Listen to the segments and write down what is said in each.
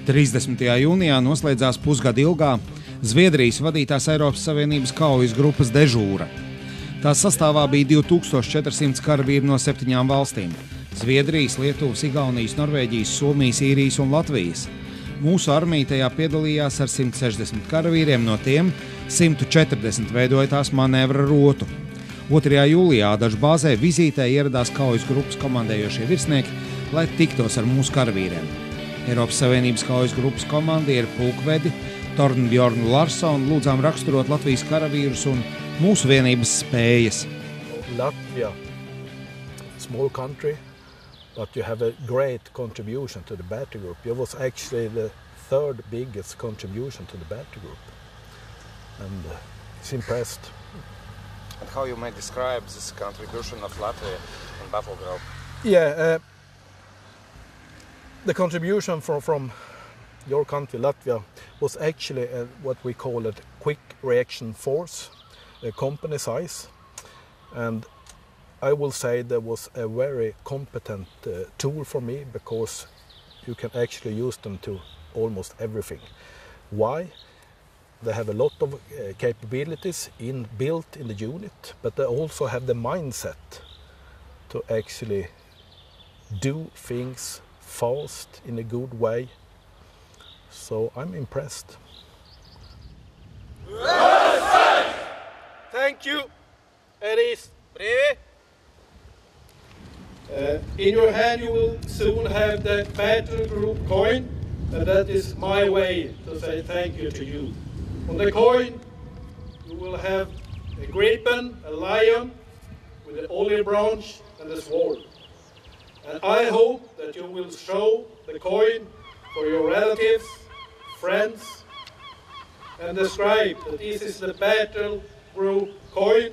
30. jūnijā noslēdzās pusgadu ilgā Zviedrijas vadītās Eiropas Savienības kaujas grupas dežūra. Tās sastāvā bija 2400 karavīri no 7 valstīm – Zviedrijas, Lietuvas, Igaunijas, Norvēģijas, Somijas, Īrijas un Latvijas. Mūsu armija tajā piedalījās ar 160 karavīriem, no tiem 140 veidoja tās manevra rotu. 2. jūlijā Ādažu bāzē vizītē ieradās kaujas grupas komandējošie virsnieki, lai tiktos ar mūsu karavīriem. Eiropas Savienības kaujas grupas komandieri pulkvedi Torbjornu Larsonu lūdzām raksturot Latvijas karavīrus un mūsu vienības spējas. Latvia, small country, but you have a great contribution to the battle group. You was actually the third biggest contribution to the battle group. And it's impressed. And how you may describe this contribution of Latvia in battle group? Yeah, the contribution from your country, Latvia, was actually what we call a quick reaction force, a company size. And I will say that was a very competent tool for me because you can actually use them to almost everything. Why? They have a lot of capabilities built in the unit, but they also have the mindset to actually do things fast in a good way. So I'm impressed. Thank you, Eris. In your hand you will soon have the battle group coin, and that is my way to say thank you to you. On the coin you will have a gripen, a lion with an olive branch and a sword. And I hope that you will show the coin for your relatives, friends, and describe that this is the battle group coin.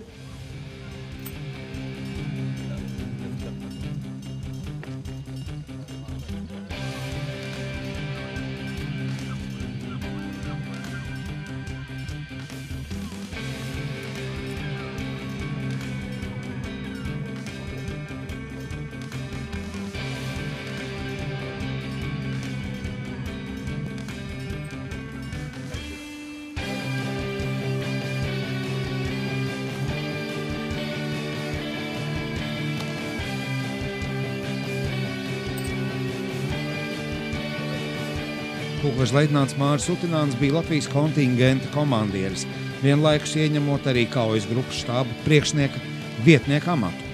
Pulkveža leitnants Māris Utināns bija Latvijas kontingenta komandieris, vienlaikus ieņemot arī kaujas grupas štāba priekšnieka vietnieka amatu.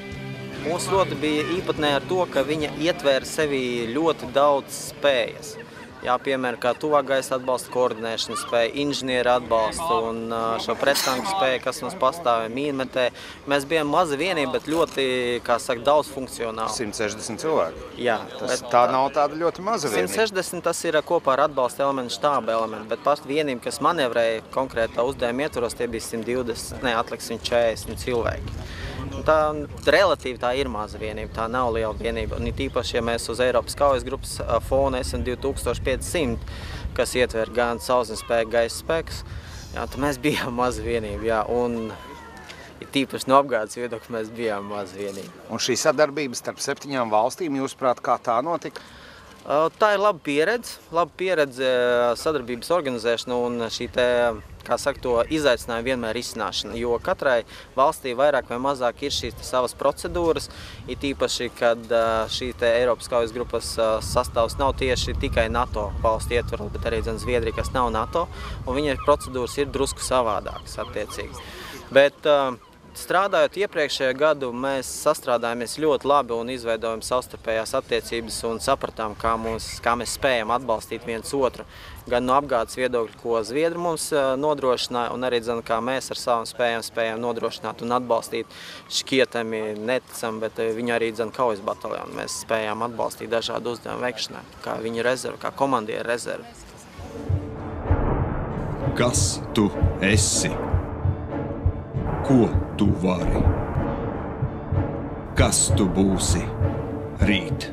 Mūsu rota bija īpatnēja ar to, ka viņa ietvēra sevī ļoti daudz spējas. Jā, piemēram, kā tuvā gaisa atbalsta, koordinēšanas spēja, inženieru atbalstu un šo prettanku spēju, kas mums pastāvēja mīnmetē. Mēs bijām maza vienība, bet ļoti, kā saka, daudz funkcionāli. 160 cilvēki. Jā. Tā nav tāda ļoti maza vienība. 160 tas ir kopā ar atbalsta elementu, štāba elementu, bet pat vienība, kas manevrēja konkrētā uzdevuma ietvaros, tie bija 120, atliks 140 cilvēki. Tā relatīvi tā ir maza vienība, tā nav liela vienība. Un tīpaši, ja mēs uz Eiropas kaujas grupas fona esam 2500, kas ietver gan sauszemes spēku, gaisa spēkus, jā, tad mēs bijām maza vienība, jā, un tīpaši no apgādes viedokļa mēs bijām maza vienība. Un šī sadarbība starp 7 valstīm, jūsuprāt, kā tā notika? Tā ir laba pieredze sadarbības organizēšana un šī te, kā saka, to izaicinājumu vienmēr izcināšana, jo katrai valstī vairāk vai mazāk ir šīs savas procedūras, it īpaši, kad šī te Eiropas kaujas grupas sastāvs nav tieši tikai NATO valstu ietvaros, bet arī Zviedrija, kas nav NATO, un viņa procedūras ir drusku savādākas attiecīgi. Bet strādājot iepriekšējo gadu, mēs sastrādājāmies ļoti labi un izveidojam savstarpējās attiecības un sapratām, kā mēs spējam atbalstīt viens otru. Gan no apgādes viedokļa, ko Zviedri mums nodrošināja, un arī, kā mēs ar savām spējām nodrošināt un atbalstīt šķietami neticam, bet viņu arī, kaujas bataljonu. Mēs spējām atbalstīt dažādu uzdevumu veikšanā, kā viņu rezervu, kā komandieru rezervu. Kas tu esi? Ko tu vari? Kas tu būsi rīt?